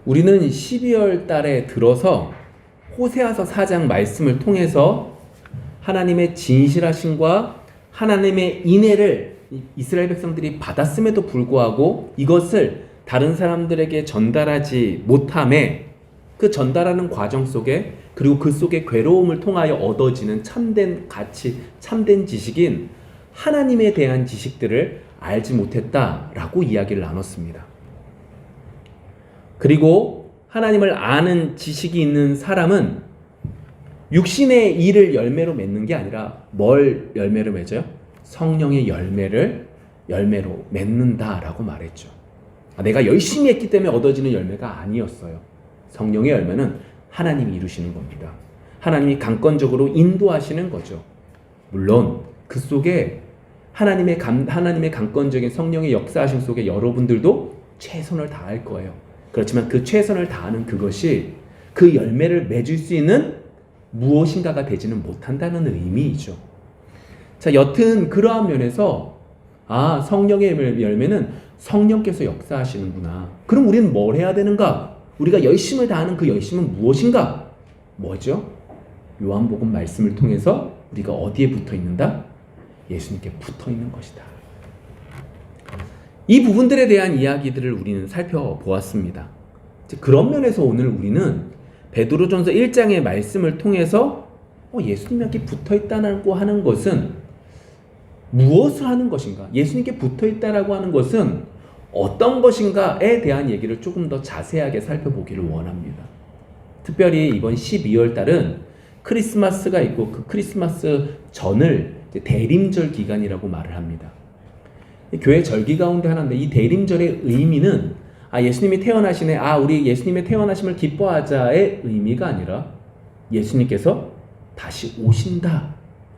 우리는 12월 달에 들어서 호세아서 4장 말씀을 통해서 하나님의 진실하심과 하나님의 인애를 이스라엘 백성들이 받았음에도 불구하고 이것을 다른 사람들에게 전달하지 못함에 그 전달하는 과정 속에 그리고 그 속에 괴로움을 통하여 얻어지는 참된 가치, 참된 지식인 하나님에 대한 지식들을 알지 못했다라고 이야기를 나눴습니다. 그리고 하나님을 아는 지식이 있는 사람은 육신의 일을 열매로 맺는 게 아니라 뭘 열매로 맺어요? 성령의 열매로 맺는다라고 말했죠. 내가 열심히 했기 때문에 얻어지는 열매가 아니었어요. 성령의 열매는 하나님이 이루시는 겁니다. 하나님이 강권적으로 인도하시는 거죠. 물론 그 속에 하나님의 강권적인 성령의 역사하심 속에 여러분들도 최선을 다할 거예요. 그렇지만 그 최선을 다하는 그것이 그 열매를 맺을 수 있는 무엇인가가 되지는 못한다는 의미이죠. 자, 여튼 그러한 면에서 성령의 열매는 성령께서 역사하시는구나. 그럼 우리는 뭘 해야 되는가? 우리가 열심을 다하는 그 열심은 무엇인가? 뭐죠? 요한복음 말씀을 통해서 우리가 어디에 붙어 있는다? 예수님께 붙어 있는 것이다. 이 부분들에 대한 이야기들을 우리는 살펴보았습니다. 그런 면에서 오늘 우리는 베드로전서 1장의 말씀을 통해서 예수님께 붙어 있다고 하는 것은 무엇을 하는 것인가? 예수님께 붙어 있다라고 하는 것은 어떤 것인가에 대한 얘기를 조금 더 자세하게 살펴보기를 원합니다. 특별히 이번 12월 달은 크리스마스가 있고 그 크리스마스 전을 대림절 기간이라고 말을 합니다. 교회 절기 가운데 하나인데 이 대림절의 의미는 예수님이 태어나시네, 우리 예수님의 태어나심을 기뻐하자의 의미가 아니라 예수님께서 다시 오신다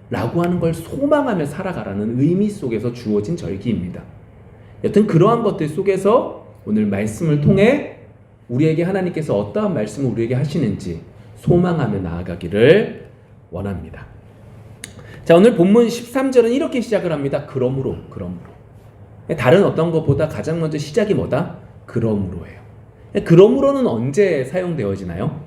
라고 하는 걸 소망하며 살아가라는 의미 속에서 주어진 절기입니다. 여튼 그러한 것들 속에서 오늘 말씀을 통해 우리에게 하나님께서 어떠한 말씀을 우리에게 하시는지 소망하며 나아가기를 원합니다. 자, 오늘 본문 13절은 이렇게 시작을 합니다. 그러므로. 다른 어떤 것보다 가장 먼저 시작이 뭐다? 그러므로예요. 그러므로는 언제 사용되어지나요?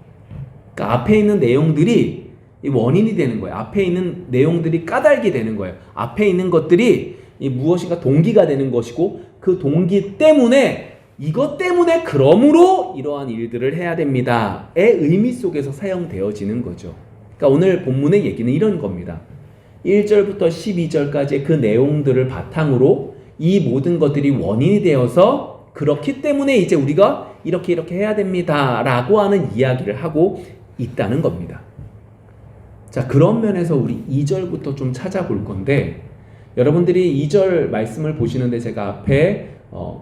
그러니까 앞에 있는 내용들이 원인이 되는 거예요. 앞에 있는 내용들이 까닭이 되는 거예요. 앞에 있는 것들이 무엇인가 동기가 되는 것이고 그 동기 때문에 이것 때문에 그러므로 이러한 일들을 해야 됩니다의 의미 속에서 사용되어지는 거죠. 그러니까 오늘 본문의 얘기는 이런 겁니다. 1절부터 12절까지의 그 내용들을 바탕으로 이 모든 것들이 원인이 되어서 그렇기 때문에 이제 우리가 이렇게 해야 됩니다 라고 하는 이야기를 하고 있다는 겁니다. 자, 그런 면에서 우리 2절부터 좀 찾아볼 건데 여러분들이 2절 말씀을 보시는데 제가 앞에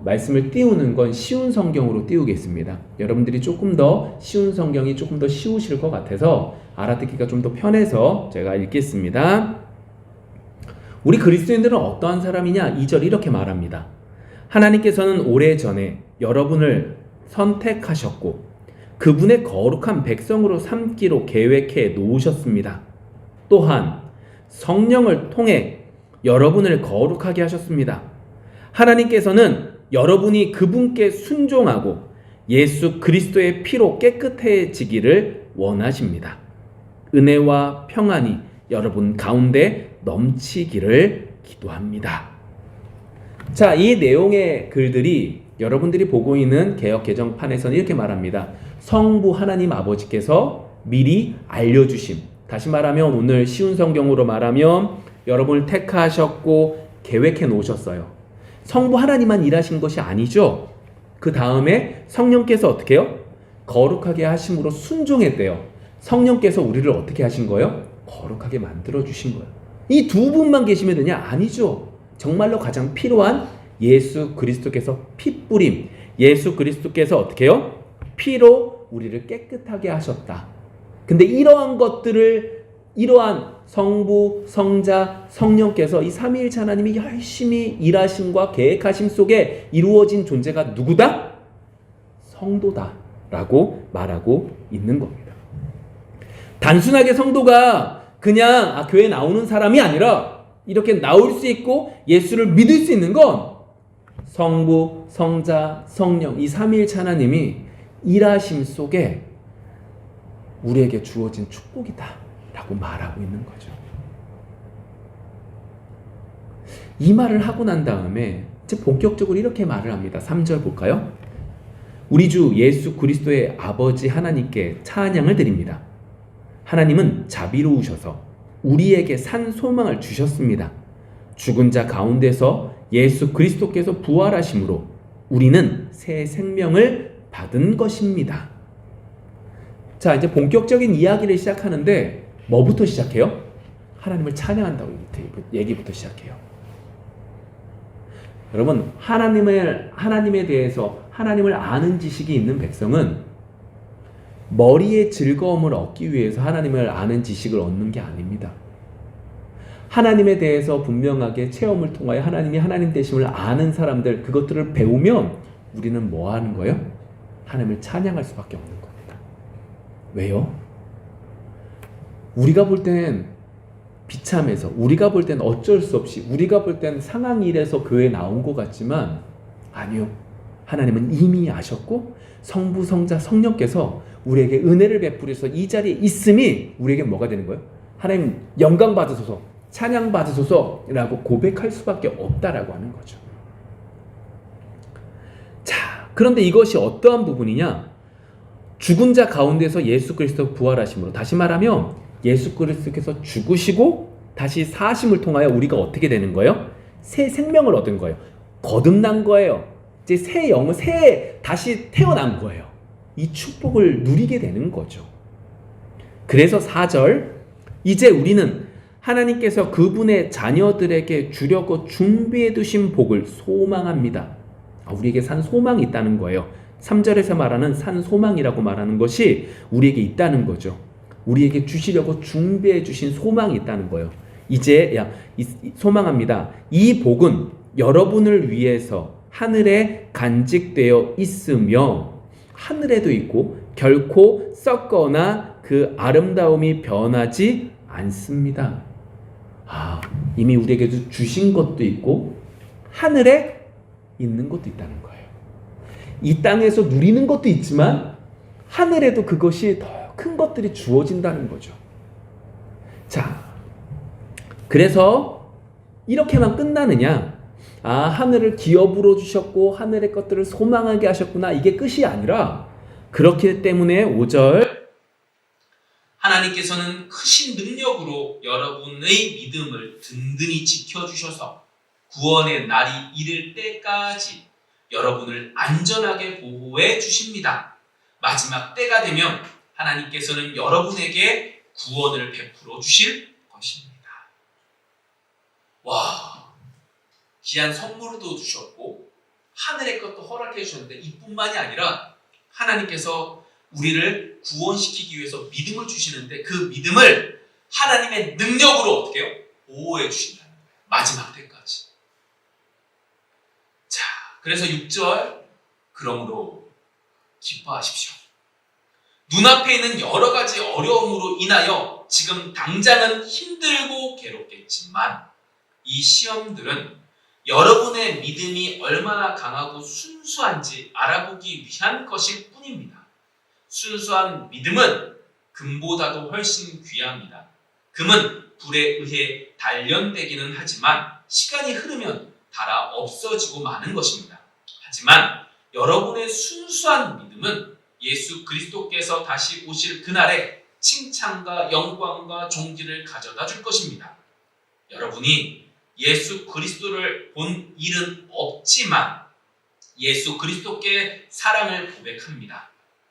말씀을 띄우는 건 쉬운 성경으로 띄우겠습니다. 여러분들이 조금 더 쉬운 성경이 조금 더 쉬우실 것 같아서 알아듣기가 좀 더 편해서 제가 읽겠습니다. 우리 그리스도인들은 어떠한 사람이냐? 2절 이렇게 말합니다. 하나님께서는 오래전에 여러분을 선택하셨고 그분의 거룩한 백성으로 삼기로 계획해 놓으셨습니다. 또한 성령을 통해 여러분을 거룩하게 하셨습니다. 하나님께서는 여러분이 그분께 순종하고 예수 그리스도의 피로 깨끗해지기를 원하십니다. 은혜와 평안이 여러분 가운데 넘치기를 기도합니다. 자, 이 내용의 글들이 여러분들이 보고 있는 개역 개정판에서는 이렇게 말합니다. 성부 하나님 아버지께서 미리 알려주심. 다시 말하면 오늘 쉬운 성경으로 말하면 여러분을 택하셨고 계획해 놓으셨어요. 성부 하나님만 일하신 것이 아니죠. 그 다음에 성령께서 어떻게 해요? 거룩하게 하심으로 순종했대요. 성령께서 우리를 어떻게 하신 거예요? 거룩하게 만들어주신 거예요. 이 두 분만 계시면 되냐? 아니죠. 정말로 가장 필요한 예수 그리스도께서 피 뿌림, 예수 그리스도께서 어떻게 해요? 피로 우리를 깨끗하게 하셨다. 근데 이러한 것들을 이러한 성부, 성자, 성령께서 이 삼위일체 하나님이 열심히 일하심과 계획하심 속에 이루어진 존재가 누구다? 성도다 라고 말하고 있는 겁니다. 단순하게 성도가 그냥 교회에 나오는 사람이 아니라 이렇게 나올 수 있고 예수를 믿을 수 있는 건 성부, 성자, 성령 이 삼위일체 하나님이 일하심 속에 우리에게 주어진 축복이다 라고 말하고 있는 거죠. 이 말을 하고 난 다음에 이제 본격적으로 이렇게 말을 합니다. 3절 볼까요? 우리 주 예수 그리스도의 아버지 하나님께 찬양을 드립니다. 하나님은 자비로우셔서 우리에게 산 소망을 주셨습니다. 죽은 자 가운데서 예수 그리스도께서 부활하심으로 우리는 새 생명을 받은 것입니다. 자, 이제 본격적인 이야기를 시작하는데 뭐부터 시작해요? 하나님을 찬양한다고 얘기부터 시작해요. 여러분, 하나님에 대해서 하나님을 아는 지식이 있는 백성은 머리의 즐거움을 얻기 위해서 하나님을 아는 지식을 얻는 게 아닙니다. 하나님에 대해서 분명하게 체험을 통하여 하나님이 하나님 되심을 아는 사람들, 그것들을 배우면 우리는 뭐 하는 거예요? 하나님을 찬양할 수밖에 없는 겁니다. 왜요? 우리가 볼 땐 비참해서, 우리가 볼 땐 어쩔 수 없이, 우리가 볼 땐 상황이 이래서 교회에 나온 것 같지만 아니요. 하나님은 이미 아셨고 성부, 성자, 성령께서 우리에게 은혜를 베풀어서 이 자리에 있음이 우리에게 뭐가 되는 거예요? 하나님 영광 받으소서, 찬양 받으소서 라고 고백할 수밖에 없다라고 하는 거죠. 자, 그런데 이것이 어떠한 부분이냐? 죽은 자 가운데서 예수 그리스도 부활하심으로, 다시 말하면 예수 그리스도께서 죽으시고 다시 사심을 통하여 우리가 어떻게 되는 거예요? 새 생명을 얻은 거예요. 거듭난 거예요. 이제 새 영은 다시 태어난 거예요. 이 축복을 누리게 되는 거죠. 그래서 4절, 이제 우리는 하나님께서 그분의 자녀들에게 주려고 준비해 두신 복을 소망합니다. 우리에게 산 소망이 있다는 거예요. 3절에서 말하는 산 소망이라고 말하는 것이 우리에게 있다는 거죠. 우리에게 주시려고 준비해 주신 소망이 있다는 거예요. 이제 소망합니다. 이 복은 여러분을 위해서 하늘에 간직되어 있으며, 하늘에도 있고 결코 썩거나 그 아름다움이 변하지 않습니다. 이미 우리에게 주신 것도 있고 하늘에 있는 것도 있다는 거예요. 이 땅에서 누리는 것도 있지만 하늘에도 그것이 더 큰 것들이 주어진다는 거죠. 자, 그래서 이렇게만 끝나느냐? 하늘을 기업으로 주셨고 하늘의 것들을 소망하게 하셨구나, 이게 끝이 아니라, 그렇기 때문에 5절, 하나님께서는 크신 능력으로 여러분의 믿음을 든든히 지켜주셔서 구원의 날이 이를 때까지 여러분을 안전하게 보호해 주십니다. 마지막 때가 되면 하나님께서는 여러분에게 구원을 베풀어 주실 것입니다. 와, 귀한 선물도 주셨고 하늘의 것도 허락해 주셨는데, 이뿐만이 아니라 하나님께서 우리를 구원시키기 위해서 믿음을 주시는데, 그 믿음을 하나님의 능력으로 어떻게 해요? 보호해 주신다는 거예요. 마지막 때까지. 자, 그래서 6절, 그러므로 기뻐하십시오. 눈앞에 있는 여러 가지 어려움으로 인하여 지금 당장은 힘들고 괴롭겠지만 이 시험들은 여러분의 믿음이 얼마나 강하고 순수한지 알아보기 위한 것일 뿐입니다. 순수한 믿음은 금보다도 훨씬 귀합니다. 금은 불에 의해 단련되기는 하지만 시간이 흐르면 닳아 없어지고 마는 것입니다. 하지만 여러분의 순수한 믿음은 예수 그리스도께서 다시 오실 그날에 칭찬과 영광과 존귀를 가져다 줄 것입니다. 여러분이 예수 그리스도를 본 일은 없지만 예수 그리스도께 사랑을 고백합니다.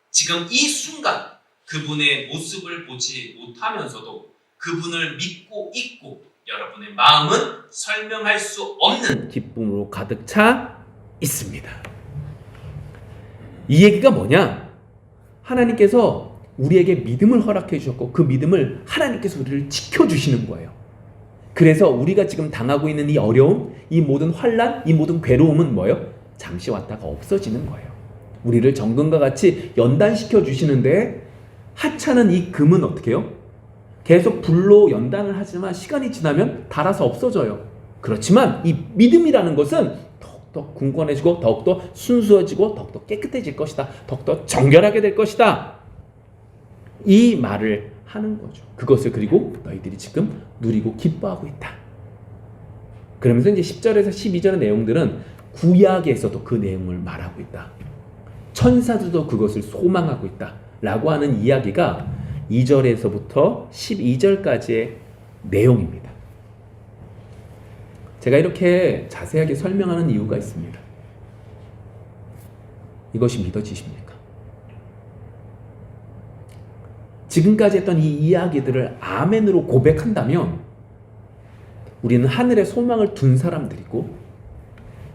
지금 이 순간 그분의 모습을 보지 못하면서도 그분을 믿고 있고 여러분의 마음은 설명할 수 없는 기쁨으로 가득 차 있습니다. 이 얘기가 뭐냐? 하나님께서 우리에게 믿음을 허락해 주셨고 그 믿음을 하나님께서 우리를 지켜주시는 거예요. 그래서 우리가 지금 당하고 있는 이 어려움, 이 모든 환난, 이 모든 괴로움은 뭐예요? 잠시 왔다가 없어지는 거예요. 우리를 정금과 같이 연단시켜 주시는데, 하찮은 이 금은 어떻게 해요? 계속 불로 연단을 하지만 시간이 지나면 닳아서 없어져요. 그렇지만 이 믿음이라는 것은 더욱더 굳건해지고 더욱더 순수해지고 더욱더 깨끗해질 것이다. 더욱더 정결하게 될 것이다. 이 말을 하는 거죠. 그것을 그리고 너희들이 지금 누리고 기뻐하고 있다. 그러면서 이제 10절에서 12절의 내용들은 구약에서도 그 내용을 말하고 있다. 천사들도 그것을 소망하고 있다. 라고 하는 이야기가 2절에서부터 12절까지의 내용입니다. 제가 이렇게 자세하게 설명하는 이유가 있습니다. 이것이 믿어지십니까? 지금까지 했던 이 이야기들을 아멘으로 고백한다면 우리는 하늘에 소망을 둔 사람들이고,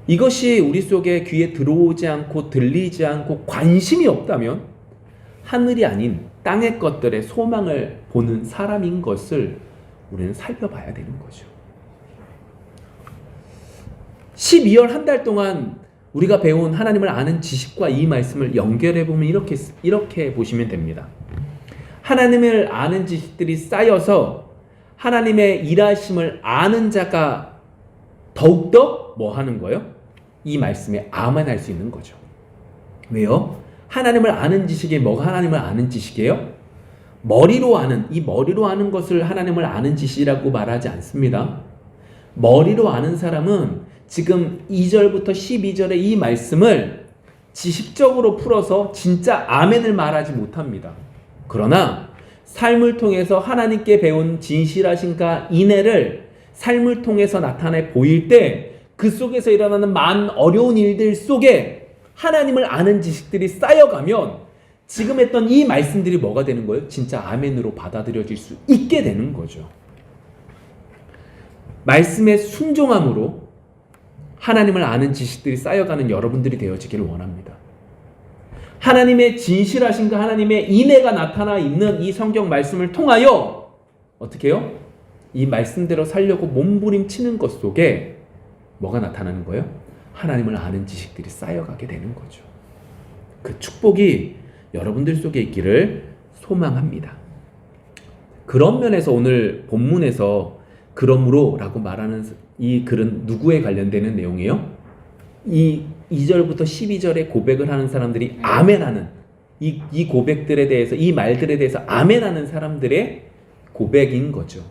이것이 우리 속에 귀에 들어오지 않고 들리지 않고 관심이 없다면 하늘이 아닌 땅의 것들의 소망을 보는 사람인 것을 우리는 살펴봐야 되는 거죠. 12월 한 달 동안 우리가 배운 하나님을 아는 지식과 이 말씀을 연결해 보면 이렇게 보시면 됩니다. 하나님을 아는 지식들이 쌓여서 하나님의 일하심을 아는 자가 더욱더 뭐 하는 거예요? 이 말씀에 아멘할 수 있는 거죠. 왜요? 하나님을 아는 지식이 뭐가 하나님을 아는 지식이에요? 머리로 아는, 이 머리로 아는 것을 하나님을 아는 지식이라고 말하지 않습니다. 머리로 아는 사람은 지금 2절부터 12절의 이 말씀을 지식적으로 풀어서 진짜 아멘을 말하지 못합니다. 그러나 삶을 통해서 하나님께 배운 진실하신가 인애를 삶을 통해서 나타내 보일 때 그 속에서 일어나는 많은 어려운 일들 속에 하나님을 아는 지식들이 쌓여가면 지금 했던 이 말씀들이 뭐가 되는 거예요? 진짜 아멘으로 받아들여질 수 있게 되는 거죠. 말씀의 순종함으로 하나님을 아는 지식들이 쌓여가는 여러분들이 되어지기를 원합니다. 하나님의 진실하신가 하나님의 인애가 나타나 있는 이 성경 말씀을 통하여 어떻게 해요? 이 말씀대로 살려고 몸부림치는 것 속에 뭐가 나타나는 거예요? 하나님을 아는 지식들이 쌓여가게 되는 거죠. 그 축복이 여러분들 속에 있기를 소망합니다. 그런 면에서 오늘 본문에서 그러므로 라고 말하는 이 글은 누구에 관련되는 내용이에요? 이 2절부터 12절에 고백을 하는 사람들이 아멘하는 이 고백들에 대해서, 이 말들에 대해서 아멘하는 사람들의 고백인 거죠.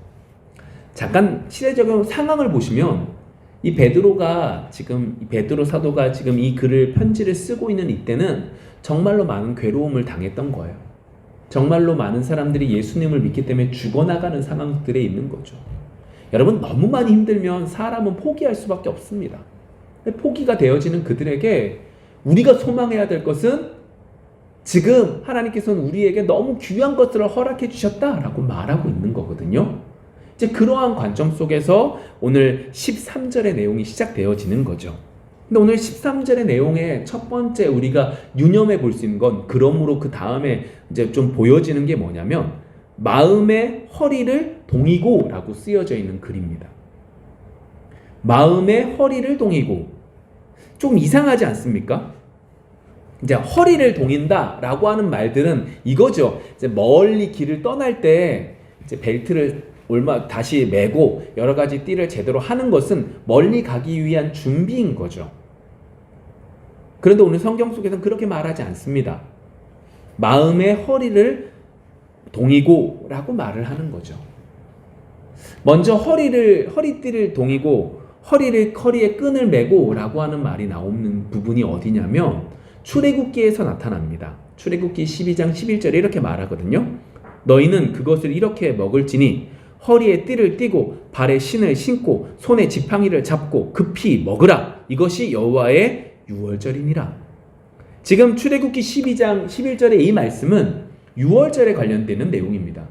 잠깐 시대적인 상황을 보시면 이 베드로가 지금, 베드로 사도가 지금 이 글을 편지를 쓰고 있는 이때는 정말로 많은 괴로움을 당했던 거예요. 정말로 많은 사람들이 예수님을 믿기 때문에 죽어나가는 상황들에 있는 거죠. 여러분, 너무 많이 힘들면 사람은 포기할 수밖에 없습니다. 포기가 되어지는 그들에게 우리가 소망해야 될 것은 지금 하나님께서는 우리에게 너무 귀한 것들을 허락해 주셨다라고 말하고 있는 거거든요. 이제 그러한 관점 속에서 오늘 13절의 내용이 시작되어지는 거죠. 근데 오늘 13절의 내용의 첫 번째 우리가 유념해 볼 수 있는 건, 그러므로 그 다음에 이제 좀 보여지는 게 뭐냐면 마음의 허리를 동이고 라고 쓰여져 있는 글입니다. 마음의 허리를 동이고. 좀 이상하지 않습니까? 이제 허리를 동인다 라고 하는 말들은 이거죠. 이제 멀리 길을 떠날 때 이제 벨트를 다시 매고 여러 가지 띠를 제대로 하는 것은 멀리 가기 위한 준비인 거죠. 그런데 오늘 성경 속에서는 그렇게 말하지 않습니다. 마음의 허리를 동이고 라고 말을 하는 거죠. 먼저 허리띠를 동이고 허리에 끈을 매고 라고 하는 말이 나오는 부분이 어디냐면 출애굽기에서 나타납니다. 출애굽기 12장 11절에 이렇게 말하거든요. 너희는 그것을 이렇게 먹을지니 허리에 띠를 띠고 발에 신을 신고 손에 지팡이를 잡고 급히 먹으라. 이것이 여호와의 유월절이니라. 지금 출애굽기 12장 11절의 이 말씀은 유월절에 관련되는 내용입니다.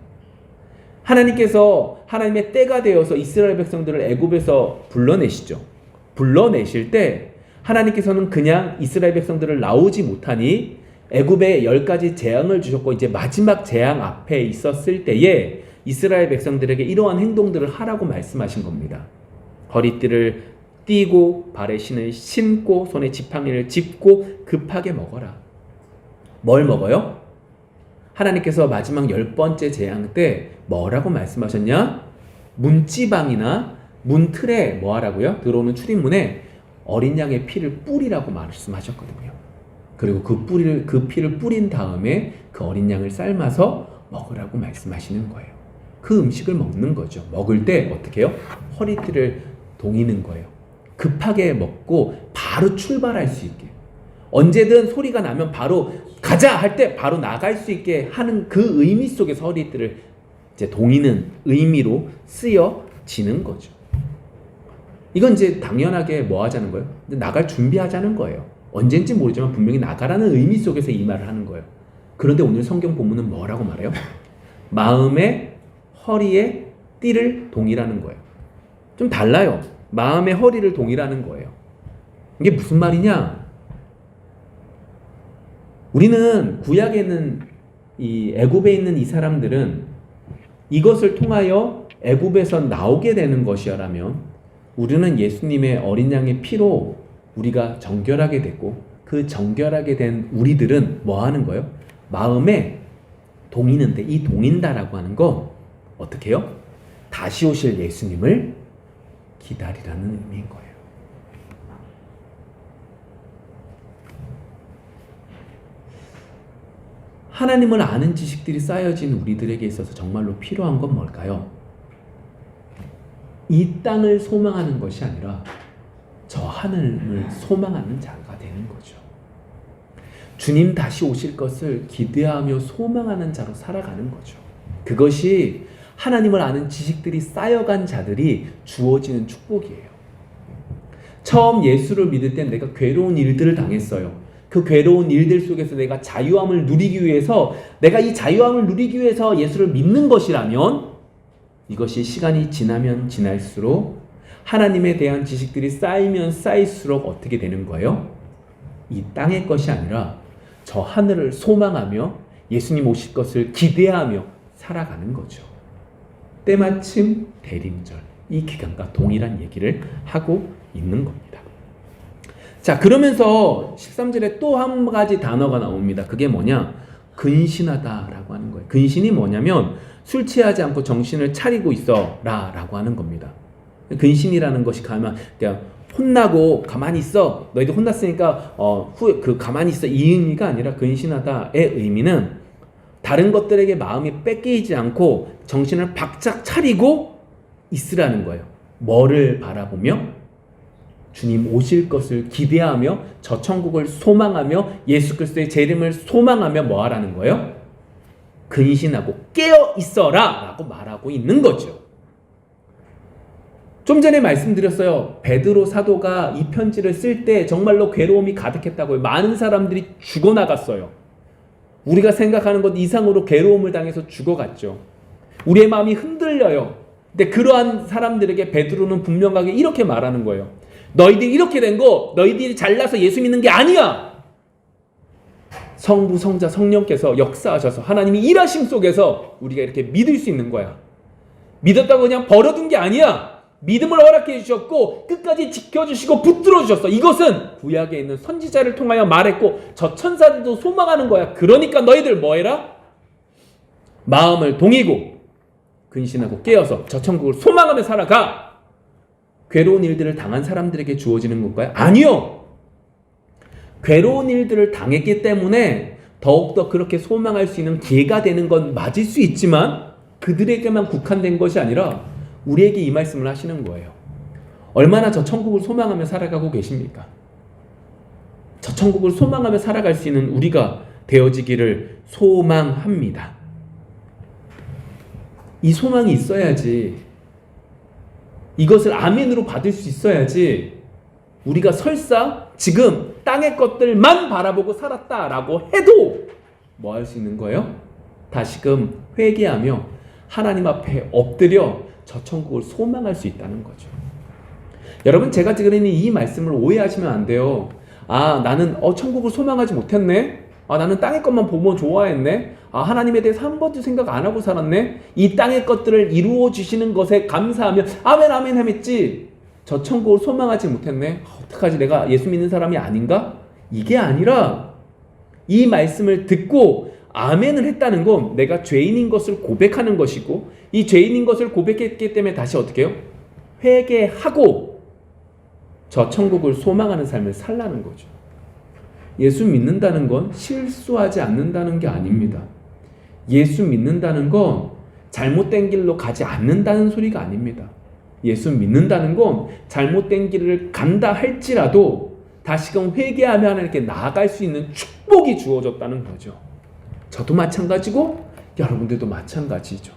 하나님께서 하나님의 때가 되어서 이스라엘 백성들을 애굽에서 불러내시죠. 불러내실 때 하나님께서는 그냥 이스라엘 백성들을 나오지 못하니 애굽에 10가지 재앙을 주셨고, 이제 마지막 재앙 앞에 있었을 때에 이스라엘 백성들에게 이러한 행동들을 하라고 말씀하신 겁니다. 허리띠를 띠고 발에 신을 신고 손에 지팡이를 짚고 급하게 먹어라. 뭘 먹어요? 하나님께서 마지막 10번째 재앙 때 뭐라고 말씀하셨냐? 문지방이나 문틀에 뭐 하라고요? 들어오는 출입문에 어린 양의 피를 뿌리라고 말씀하셨거든요. 그리고 그 피를 뿌린 다음에 그 어린 양을 삶아서 먹으라고 말씀하시는 거예요. 그 음식을 먹는 거죠. 먹을 때 어떻게 해요? 허리띠를 동이는 거예요. 급하게 먹고 바로 출발할 수 있게. 언제든 소리가 나면 바로 가자 할 때 바로 나갈 수 있게 하는 그 의미 속에서 허리띠를 이제 동이는 의미로 쓰여지는 거죠. 이건 이제 당연하게 뭐 하자는 거예요? 나갈 준비하자는 거예요. 언젠지 모르지만 분명히 나가라는 의미 속에서 이 말을 하는 거예요. 그런데 오늘 성경 본문은 뭐라고 말해요? 마음의 허리에 띠를 동이라는 거예요. 좀 달라요. 마음의 허리를 동이라는 거예요. 이게 무슨 말이냐? 우리는 구약에 있는 이 애굽에 있는 이 사람들은 이것을 통하여 애굽에서 나오게 되는 것이라면 우리는 예수님의 어린 양의 피로 우리가 정결하게 됐고 그 정결하게 된 우리들은 뭐 하는 거예요? 마음에 동이는데 이 동인다라고 하는 거 어떻게 해요? 다시 오실 예수님을 기다리라는 의미인 거예요. 하나님을 아는 지식들이 쌓여진 우리들에게 있어서 정말로 필요한 건 뭘까요? 이 땅을 소망하는 것이 아니라 저 하늘을 소망하는 자가 되는 거죠. 주님 다시 오실 것을 기대하며 소망하는 자로 살아가는 거죠. 그것이 하나님을 아는 지식들이 쌓여간 자들이 주어지는 축복이에요. 처음 예수를 믿을 땐 내가 괴로운 일들을 당했어요. 그 괴로운 일들 속에서 내가 자유함을 누리기 위해서 내가 이 자유함을 누리기 위해서 예수를 믿는 것이라면 이것이 시간이 지나면 지날수록 하나님에 대한 지식들이 쌓이면 쌓일수록 어떻게 되는 거예요? 이 땅의 것이 아니라 저 하늘을 소망하며 예수님 오실 것을 기대하며 살아가는 거죠. 때마침 대림절 이 기간과 동일한 얘기를 하고 있는 겁니다. 자, 그러면서 13절에 또 한 가지 단어가 나옵니다. 그게 뭐냐? 근신하다라고 하는 거예요. 근신이 뭐냐면 술 취하지 않고 정신을 차리고 있어라 라고 하는 겁니다. 근신이라는 것이 가면 그냥 혼나고 가만히 있어. 너희들 혼났으니까 가만히 있어. 이 의미가 아니라 근신하다의 의미는 다른 것들에게 마음이 뺏기지 않고 정신을 바짝 차리고 있으라는 거예요. 뭐를 바라보며? 주님 오실 것을 기대하며 저 천국을 소망하며 예수 그리스도의 재림을 소망하며 뭐 하라는 거예요? 근신하고 깨어 있어라 라고 말하고 있는 거죠. 좀 전에 말씀드렸어요. 베드로 사도가 이 편지를 쓸 때 정말로 괴로움이 가득했다고요. 많은 사람들이 죽어나갔어요. 우리가 생각하는 것 이상으로 괴로움을 당해서 죽어갔죠. 우리의 마음이 흔들려요. 근데 그러한 사람들에게 베드로는 분명하게 이렇게 말하는 거예요. 너희들이 이렇게 된 거 너희들이 잘나서 예수 믿는 게 아니야. 성부, 성자, 성령께서 역사하셔서 하나님이 일하심 속에서 우리가 이렇게 믿을 수 있는 거야. 믿었다고 그냥 버려둔 게 아니야. 믿음을 허락해 주셨고 끝까지 지켜주시고 붙들어 주셨어. 이것은 구약에 있는 선지자를 통하여 말했고 저 천사들도 소망하는 거야. 그러니까 너희들 뭐 해라? 마음을 동이고 근신하고 깨어서 저 천국을 소망하며 살아가. 괴로운 일들을 당한 사람들에게 주어지는 건가요? 아니요. 괴로운 일들을 당했기 때문에 더욱더 그렇게 소망할 수 있는 기회가 되는 건 맞을 수 있지만 그들에게만 국한된 것이 아니라 우리에게 이 말씀을 하시는 거예요. 얼마나 저 천국을 소망하며 살아가고 계십니까? 저 천국을 소망하며 살아갈 수 있는 우리가 되어지기를 소망합니다. 이 소망이 있어야지, 이것을 아멘으로 받을 수 있어야지 우리가 설사 지금 땅의 것들만 바라보고 살았다라고 해도 뭐 할 수 있는 거예요? 다시금 회개하며 하나님 앞에 엎드려 저 천국을 소망할 수 있다는 거죠. 여러분, 제가 지금 이 말씀을 오해하시면 안 돼요. 아, 나는 천국을 소망하지 못했네. 아, 나는 땅의 것만 보면 좋아했네. 아, 하나님에 대해서 한 번도 생각 안 하고 살았네. 이 땅의 것들을 이루어 주시는 것에 감사하며 아멘 아멘 했지. 저 천국을 소망하지 못했네. 어떡하지, 내가 예수 믿는 사람이 아닌가? 이게 아니라 이 말씀을 듣고 아멘을 했다는 건 내가 죄인인 것을 고백하는 것이고, 이 죄인인 것을 고백했기 때문에 다시 어떻게 해요? 회개하고 저 천국을 소망하는 삶을 살라는 거죠. 예수 믿는다는 건 실수하지 않는다는 게 아닙니다. 예수 믿는다는 건 잘못된 길로 가지 않는다는 소리가 아닙니다. 예수 믿는다는 건 잘못된 길을 간다 할지라도 다시금 회개하며 하나님께 나아갈 수 있는 축복이 주어졌다는 거죠. 저도 마찬가지고 여러분들도 마찬가지죠.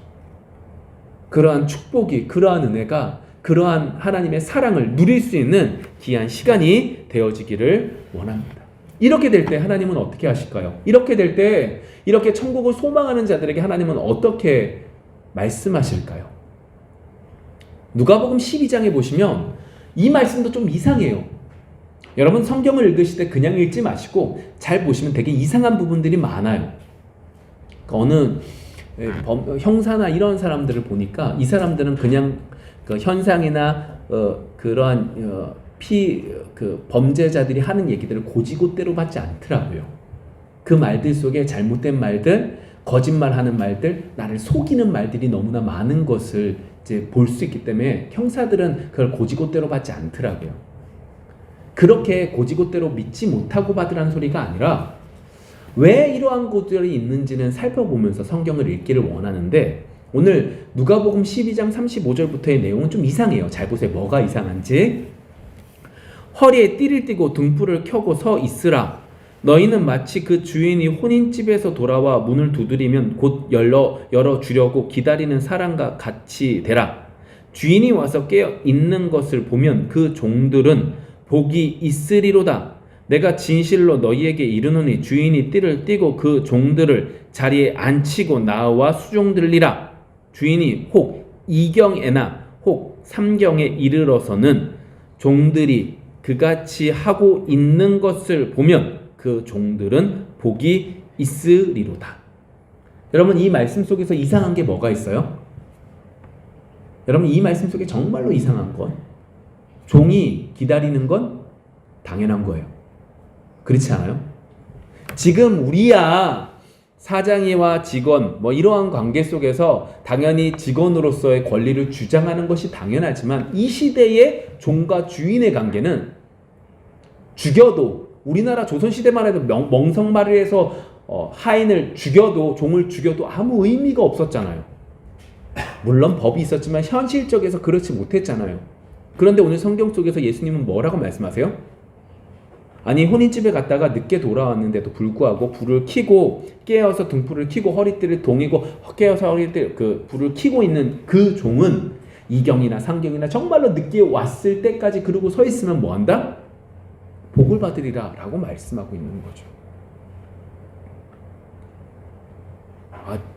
그러한 축복이, 그러한 은혜가, 그러한 하나님의 사랑을 누릴 수 있는 귀한 시간이 되어지기를 원합니다. 이렇게 될 때 하나님은 어떻게 하실까요? 이렇게 될 때 이렇게 천국을 소망하는 자들에게 하나님은 어떻게 말씀하실까요? 누가복음 12장에 보시면 이 말씀도 좀 이상해요. 여러분 성경을 읽으실 때 그냥 읽지 마시고 잘 보시면 되게 이상한 부분들이 많아요. 어느 형사나 이런 사람들을 보니까 이 사람들은 그냥 그 현상이나 그러한 범죄자들이 하는 얘기들을 고지고대로 받지 않더라고요. 그 말들 속에 잘못된 말들, 거짓말하는 말들, 나를 속이는 말들이 너무나 많은 것을 이제 볼 수 있기 때문에 형사들은 그걸 고지고대로 받지 않더라고요. 그렇게 고지고대로 믿지 못하고 받으라는 소리가 아니라 왜 이러한 것들이 있는지는 살펴보면서 성경을 읽기를 원하는데, 오늘 누가복음 12장 35절부터의 내용은 좀 이상해요. 잘 보세요. 뭐가 이상한지. 허리에 띠를 띠고 등불을 켜고 서 있으라. 너희는 마치 그 주인이 혼인집에서 돌아와 문을 두드리면 곧 열어 주려고 기다리는 사람과 같이 되라. 주인이 와서 깨어 있는 것을 보면 그 종들은 복이 있으리로다. 내가 진실로 너희에게 이르노니 주인이 띠를 띠고 그 종들을 자리에 앉히고 나와 수종들리라. 주인이 혹 2경에나 혹 3경에 이르러서는 종들이 그같이 하고 있는 것을 보면 그 종들은 복이 있으리로다. 여러분 이 말씀 속에서 이상한 게 뭐가 있어요? 여러분 이 말씀 속에 정말로 이상한 건 종이 기다리는 건 당연한 거예요. 그렇지 않아요? 지금 우리야 사장이와 직원 이러한 관계 속에서 당연히 직원으로서의 권리를 주장하는 것이 당연하지만 이 시대의 종과 주인의 관계는 죽여도 우리나라 조선시대만 해도 멍석말이에서 하인을 죽여도 종을 죽여도 아무 의미가 없었잖아요. 물론 법이 있었지만 현실적에서 그렇지 못했잖아요. 그런데 오늘 성경 속에서 예수님은 뭐라고 말씀하세요? 아니 혼인집에 갔다가 늦게 돌아왔는데도 불구하고 불을 켜고 깨어서 등불을 켜고 허리띠를 동이고 깨어서 허리띠 불을 켜고 있는 그 종은 2경이나 3경이나 정말로 늦게 왔을 때까지 그러고 서 있으면 뭐한다? 복을 받으리라 라고 말씀하고 있는 거죠.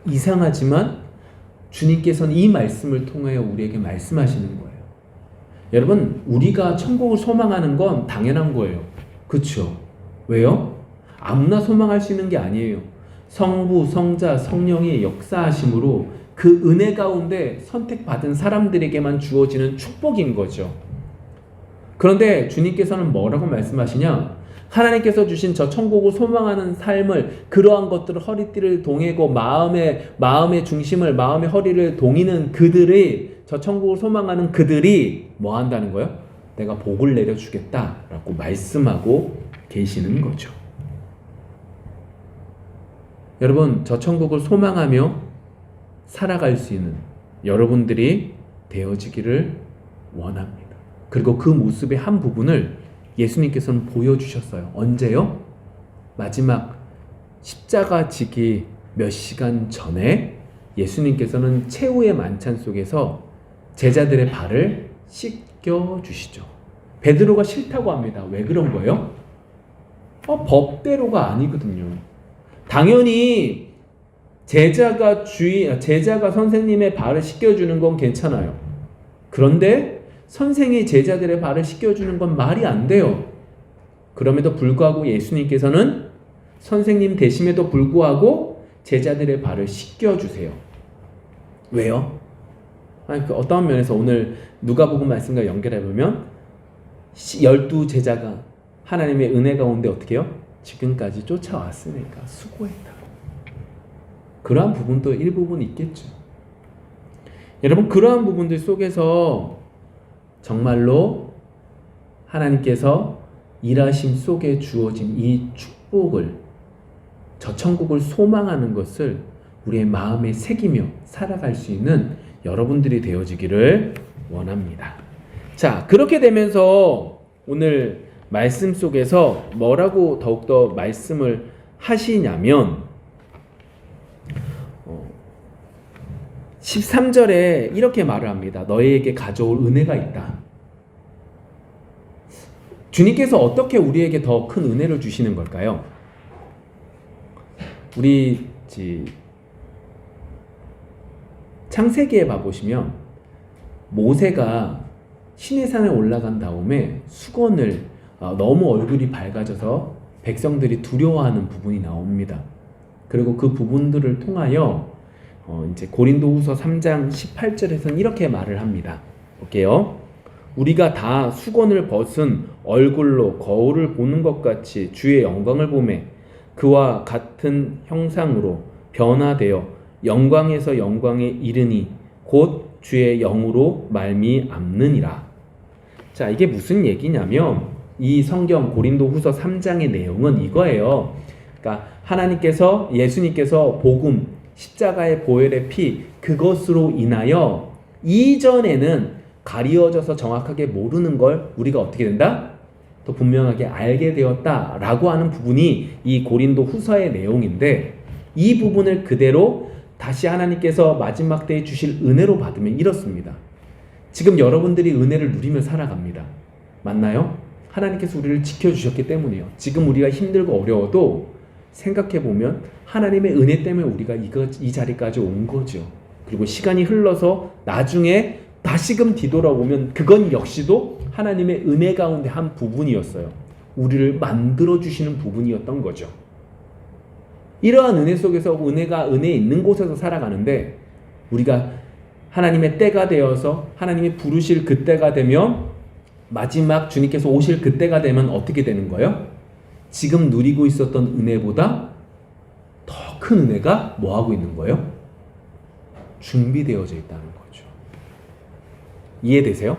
이상하지만 주님께서는 이 말씀을 통하여 우리에게 말씀하시는 거예요. 여러분 우리가 천국을 소망하는 건 당연한 거예요. 그렇죠? 왜요? 아무나 소망할 수 있는 게 아니에요. 성부, 성자, 성령의 역사하심으로 그 은혜 가운데 선택받은 사람들에게만 주어지는 축복인 거죠. 그런데 주님께서는 뭐라고 말씀하시냐? 하나님께서 주신 저 천국을 소망하는 삶을, 그러한 것들을 허리띠를 동이고 마음의 중심을, 마음의 허리를 동이는 그들이, 저 천국을 소망하는 그들이 뭐 한다는 거예요? 내가 복을 내려주겠다라고 말씀하고 계시는 거죠. 여러분, 저 천국을 소망하며 살아갈 수 있는 여러분들이 되어지기를 원합니다. 그리고 그 모습의 한 부분을 예수님께서는 보여주셨어요. 언제요? 마지막 십자가 지기 몇 시간 전에 예수님께서는 최후의 만찬 속에서 제자들의 발을 씻겨주시죠. 베드로가 싫다고 합니다. 왜 그런 거예요? 법대로가 아니거든요. 당연히 제자가 선생님의 발을 씻겨주는 건 괜찮아요. 그런데 선생이 제자들의 발을 씻겨주는 건 말이 안 돼요. 그럼에도 불구하고 예수님께서는 선생님 되심에도 불구하고 제자들의 발을 씻겨주세요. 왜요? 어떤 면에서 오늘 누가복음 말씀과 연결해보면 12제자가 하나님의 은혜 가운데 어떻게 해요? 지금까지 쫓아왔으니까 수고했다. 그러한 부분도 일부분 있겠죠. 여러분, 그러한 부분들 속에서 정말로 하나님께서 일하심 속에 주어진 이 축복을, 저 천국을 소망하는 것을 우리의 마음에 새기며 살아갈 수 있는 여러분들이 되어지기를 원합니다. 자, 그렇게 되면서 오늘 말씀 속에서 뭐라고 더욱더 말씀을 하시냐면 13절에 이렇게 말을 합니다. 너희에게 가져올 은혜가 있다. 주님께서 어떻게 우리에게 더 큰 은혜를 주시는 걸까요? 우리 창세기에 봐보시면 모세가 시내산에 올라간 다음에 수건을 너무 얼굴이 밝아져서 백성들이 두려워하는 부분이 나옵니다. 그리고 그 부분들을 통하여 이제 고린도후서 3장 18절에서는 이렇게 말을 합니다. 볼게요. 우리가 다 수건을 벗은 얼굴로 거울을 보는 것 같이 주의 영광을 보매 그와 같은 형상으로 변화되어 영광에서 영광에 이르니 곧 주의 영으로 말미암느니라. 자, 이게 무슨 얘기냐면 이 성경 고린도후서 3장의 내용은 이거예요. 그러니까 하나님께서, 예수님께서 복음, 십자가의 보혈의 피, 그것으로 인하여 이전에는 가리워져서 정확하게 모르는 걸 우리가 어떻게 된다? 더 분명하게 알게 되었다라고 하는 부분이 이 고린도 후서의 내용인데, 이 부분을 그대로 다시 하나님께서 마지막 때에 주실 은혜로 받으면 이렇습니다. 지금 여러분들이 은혜를 누리며 살아갑니다. 맞나요? 하나님께서 우리를 지켜주셨기 때문이에요. 지금 우리가 힘들고 어려워도 생각해보면 하나님의 은혜 때문에 우리가 이 자리까지 온 거죠. 그리고 시간이 흘러서 나중에 다시금 뒤돌아보면 그건 역시도 하나님의 은혜 가운데 한 부분이었어요. 우리를 만들어주시는 부분이었던 거죠. 이러한 은혜 속에서 은혜 있는 곳에서 살아가는데, 우리가 하나님의 때가 되어서 하나님이 부르실 그때가 되면, 마지막 주님께서 오실 그때가 되면 어떻게 되는 거예요? 지금 누리고 있었던 은혜보다 더 큰 은혜가 뭐하고 있는 거예요? 준비되어져 있다는 거죠. 이해되세요?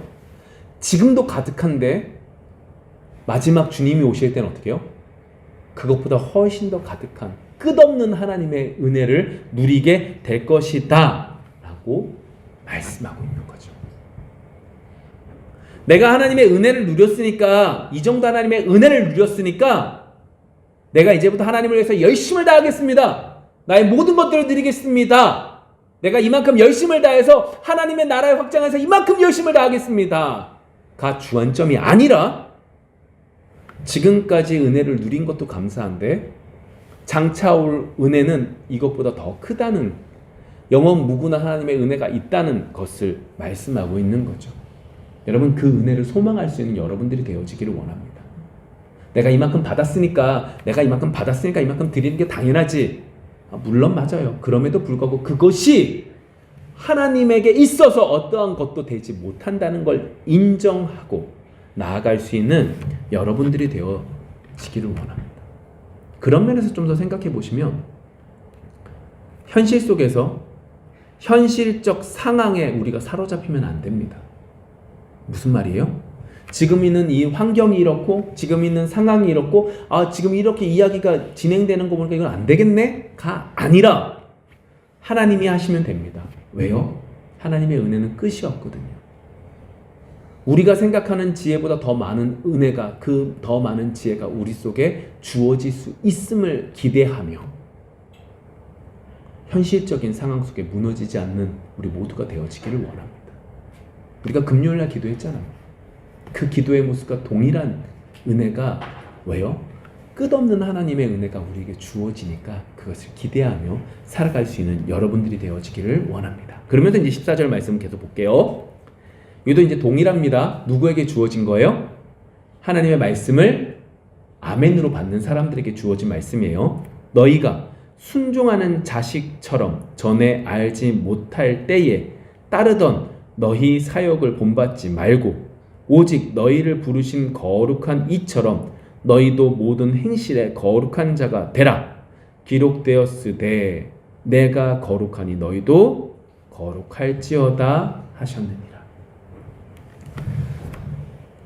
지금도 가득한데 마지막 주님이 오실 때는 어떻게 해요? 그것보다 훨씬 더 가득한 끝없는 하나님의 은혜를 누리게 될 것이다 라고 말씀하고 있는 거죠. 내가 하나님의 은혜를 누렸으니까, 이 정도 하나님의 은혜를 누렸으니까 내가 이제부터 하나님을 위해서 열심을 다하겠습니다. 나의 모든 것들을 드리겠습니다. 내가 이만큼 열심을 다해서 하나님의 나라를 확장해서 이만큼 열심을 다하겠습니다 가 주안점이 아니라, 지금까지 은혜를 누린 것도 감사한데 장차 올 은혜는 이것보다 더 크다는, 영원 무궁한 하나님의 은혜가 있다는 것을 말씀하고 있는 거죠. 여러분, 그 은혜를 소망할 수 있는 여러분들이 되어지기를 원합니다. 내가 이만큼 받았으니까 이만큼 드리는 게 당연하지. 물론 맞아요. 그럼에도 불구하고 그것이 하나님에게 있어서 어떠한 것도 되지 못한다는 걸 인정하고 나아갈 수 있는 여러분들이 되어지기를 원합니다. 그런 면에서 좀 더 생각해 보시면, 현실 속에서 현실적 상황에 우리가 사로잡히면 안 됩니다. 무슨 말이에요? 지금 있는 이 환경이 이렇고, 지금 있는 상황이 이렇고, 지금 이렇게 이야기가 진행되는 거 보니까 이건 안 되겠네? 가 아니라 하나님이 하시면 됩니다. 왜요? 하나님의 은혜는 끝이 없거든요. 우리가 생각하는 지혜보다 더 많은 은혜가, 그 더 많은 지혜가 우리 속에 주어질 수 있음을 기대하며 현실적인 상황 속에 무너지지 않는 우리 모두가 되어지기를 원합니다. 우리가 금요일날 기도했잖아요. 그 기도의 모습과 동일한 은혜가, 왜요? 끝없는 하나님의 은혜가 우리에게 주어지니까 그것을 기대하며 살아갈 수 있는 여러분들이 되어지기를 원합니다. 그러면서 이제 14절 말씀 계속 볼게요. 이것도 이제 동일합니다. 누구에게 주어진 거예요? 하나님의 말씀을 아멘으로 받는 사람들에게 주어진 말씀이에요. 너희가 순종하는 자식처럼 전에 알지 못할 때에 따르던 너희 사역을 본받지 말고 오직 너희를 부르신 거룩한 이처럼 너희도 모든 행실에 거룩한 자가 되라. 기록되었으되 내가 거룩하니 너희도 거룩할지어다 하셨느니라.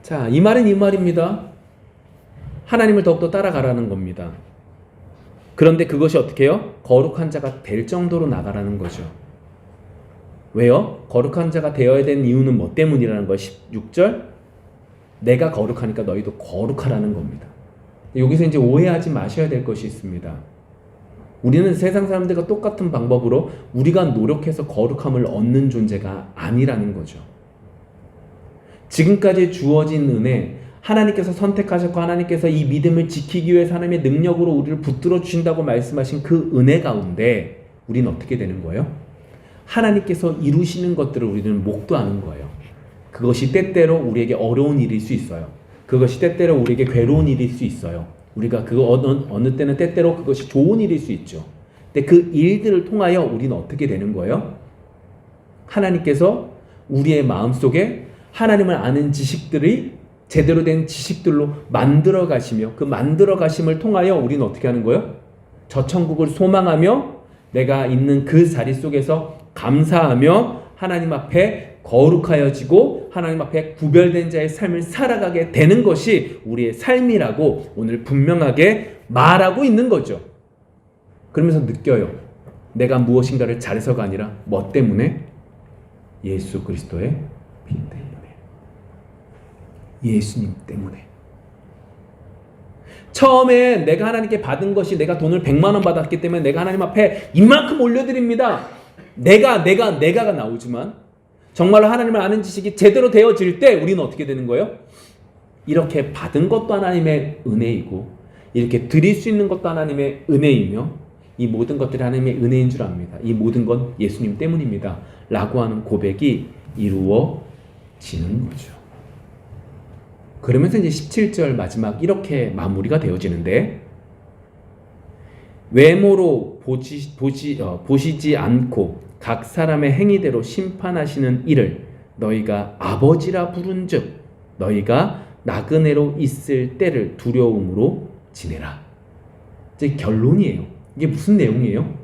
자, 이 말은 이 말입니다. 하나님을 더욱더 따라가라는 겁니다. 그런데 그것이 어떻게 해요? 거룩한 자가 될 정도로 나가라는 거죠. 왜요? 거룩한 자가 되어야 되는 이유는 뭐 때문이라는 거예요? 16절 내가 거룩하니까 너희도 거룩하라는 겁니다. 여기서 이제 오해하지 마셔야 될 것이 있습니다. 우리는 세상 사람들과 똑같은 방법으로 우리가 노력해서 거룩함을 얻는 존재가 아니라는 거죠. 지금까지 주어진 은혜, 하나님께서 선택하셨고 하나님께서 이 믿음을 지키기 위해서 하나님의 능력으로 우리를 붙들어 주신다고 말씀하신 그 은혜 가운데 우리는 어떻게 되는 거예요? 하나님께서 이루시는 것들을 우리는 목도하는 거예요. 그것이 때때로 우리에게 어려운 일일 수 있어요. 그것이 때때로 우리에게 괴로운 일일 수 있어요. 우리가 그 어느 때는 때때로 그것이 좋은 일일 수 있죠. 근데 그 일들을 통하여 우리는 어떻게 되는 거예요? 하나님께서 우리의 마음속에 하나님을 아는 지식들이 제대로 된 지식들로 만들어 가시며 그 만들어 가심을 통하여 우리는 어떻게 하는 거예요? 저 천국을 소망하며 내가 있는 그 자리 속에서 감사하며 하나님 앞에 거룩하여지고 하나님 앞에 구별된 자의 삶을 살아가게 되는 것이 우리의 삶이라고 오늘 분명하게 말하고 있는 거죠. 그러면서 느껴요. 내가 무엇인가를 잘해서가 아니라 뭐 때문에? 예수 그리스도의 피 때문에. 예수님 때문에. 처음에 내가 하나님께 받은 것이 내가 돈을 100만 원 받았기 때문에 내가 하나님 앞에 이만큼 올려드립니다. 내가가 나오지만 정말로 하나님을 아는 지식이 제대로 되어질 때 우리는 어떻게 되는 거예요? 이렇게 받은 것도 하나님의 은혜이고 이렇게 드릴 수 있는 것도 하나님의 은혜이며 이 모든 것들이 하나님의 은혜인 줄 압니다. 이 모든 건 예수님 때문입니다. 라고 하는 고백이 이루어지는 거죠. 그러면서 이제 17절 마지막 이렇게 마무리가 되어지는데 외모로 보시지 않고 각 사람의 행위대로 심판하시는 이를 너희가 아버지라 부른즉 너희가 나그네로 있을 때를 두려움으로 지내라. 이제 결론이에요. 이게 무슨 내용이에요?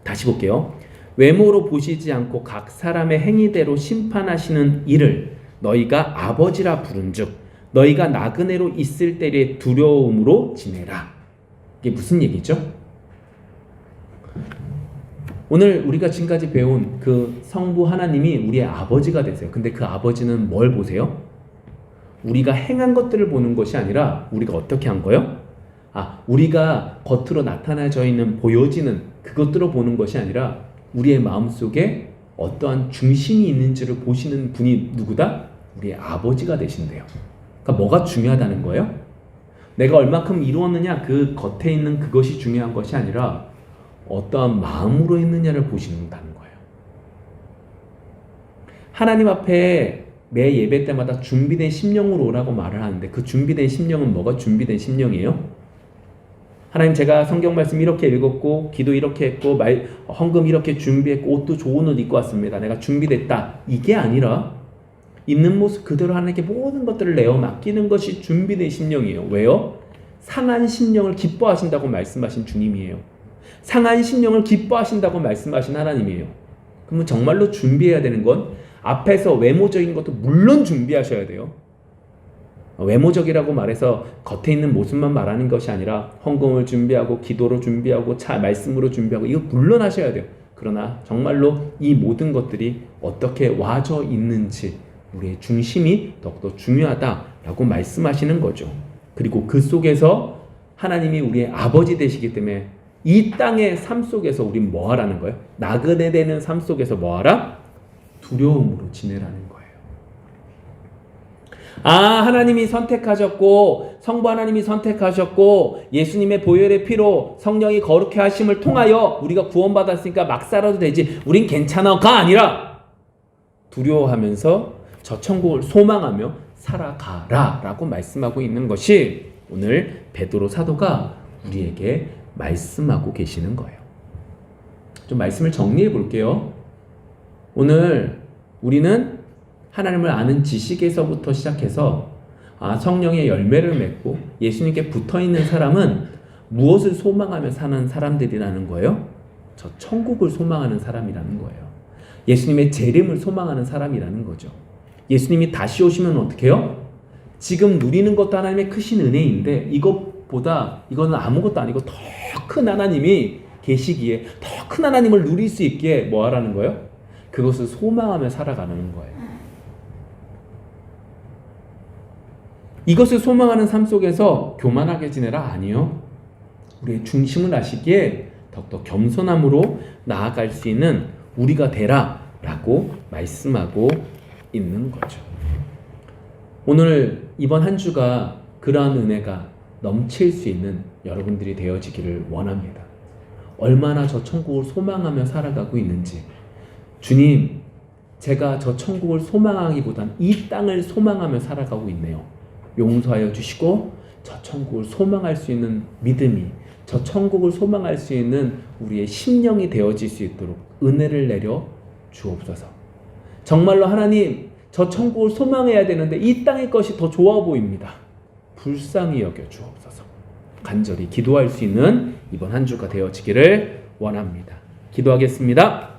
다시 볼게요. 외모로 보시지 않고 각 사람의 행위대로 심판하시는 이를 너희가 아버지라 부른즉 너희가 나그네로 있을 때의 두려움으로 지내라. 이게 무슨 얘기죠? 오늘 우리가 지금까지 배운 그 성부 하나님이 우리의 아버지가 되세요. 근데 그 아버지는 뭘 보세요? 우리가 행한 것들을 보는 것이 아니라 우리가 어떻게 한 거예요? 우리가 겉으로 나타나져 있는 보여지는 그것들을 보는 것이 아니라 우리의 마음속에 어떠한 중심이 있는지를 보시는 분이 누구다? 우리의 아버지가 되신대요. 그러니까 뭐가 중요하다는 거예요? 내가 얼마큼 이루었느냐 그 겉에 있는 그것이 중요한 것이 아니라 어떠한 마음으로 했느냐를 보신다는 거예요. 하나님 앞에 매 예배 때마다 준비된 심령으로 오라고 말을 하는데 그 준비된 심령은 뭐가 준비된 심령이에요? 하나님 제가 성경 말씀 이렇게 읽었고 기도 이렇게 했고 헌금 이렇게 준비했고 옷도 좋은 옷 입고 왔습니다. 내가 준비됐다. 이게 아니라 있는 모습 그대로 하나님께 모든 것들을 내어 맡기는 것이 준비된 심령이에요. 왜요? 상한 심령을 기뻐하신다고 말씀하신 주님이에요. 상한 심령을 기뻐하신다고 말씀하신 하나님이에요. 그러면 정말로 준비해야 되는 건 앞에서 외모적인 것도 물론 준비하셔야 돼요. 외모적이라고 말해서 겉에 있는 모습만 말하는 것이 아니라 헌금을 준비하고 기도로 준비하고 말씀으로 준비하고 이거 물론 하셔야 돼요. 그러나 정말로 이 모든 것들이 어떻게 와져 있는지 우리의 중심이 더욱더 중요하다라고 말씀하시는 거죠. 그리고 그 속에서 하나님이 우리의 아버지 되시기 때문에 이 땅의 삶 속에서 우린 뭐 하라는 거예요? 나그네 되는 삶 속에서 뭐 하라? 두려움으로 지내라는 거예요. 하나님이 선택하셨고 성부 하나님이 선택하셨고 예수님의 보혈의 피로 성령이 거룩해 하심을 통하여 우리가 구원받았으니까 막 살아도 되지 우린 괜찮아가 아니라 두려워하면서 저 천국을 소망하며 살아가라 라고 말씀하고 있는 것이 오늘 베드로 사도가 우리에게 말씀하고 계시는 거예요. 좀 말씀을 정리해 볼게요. 오늘 우리는 하나님을 아는 지식에서부터 시작해서 성령의 열매를 맺고 예수님께 붙어있는 사람은 무엇을 소망하며 사는 사람들이라는 거예요? 저 천국을 소망하는 사람이라는 거예요. 예수님의 재림을 소망하는 사람이라는 거죠. 예수님이 다시 오시면 어떻게 해요? 지금 누리는 것도 하나님의 크신 은혜인데 이것보다 이거는 아무것도 아니고 더 큰 하나님이 계시기에 더 큰 하나님을 누릴 수 있게 뭐 하라는 거예요? 그것을 소망하며 살아가는 거예요. 이것을 소망하는 삶 속에서 교만하게 지내라? 아니요. 우리의 중심을 아시기에 더욱더 겸손함으로 나아갈 수 있는 우리가 되라 라고 말씀하고 있는 거죠. 오늘 이번 한 주가 그러한 은혜가 넘칠 수 있는 여러분들이 되어지기를 원합니다. 얼마나 저 천국을 소망하며 살아가고 있는지, 주님, 제가 저 천국을 소망하기보단 이 땅을 소망하며 살아가고 있네요. 용서하여 주시고 저 천국을 소망할 수 있는 믿음이, 저 천국을 소망할 수 있는 우리의 심령이 되어질 수 있도록 은혜를 내려 주옵소서. 정말로 하나님, 저 천국을 소망해야 되는데 이 땅의 것이 더 좋아 보입니다. 불쌍히 여겨 주옵소서. 간절히 기도할 수 있는 이번 한 주가 되어지기를 원합니다. 기도하겠습니다.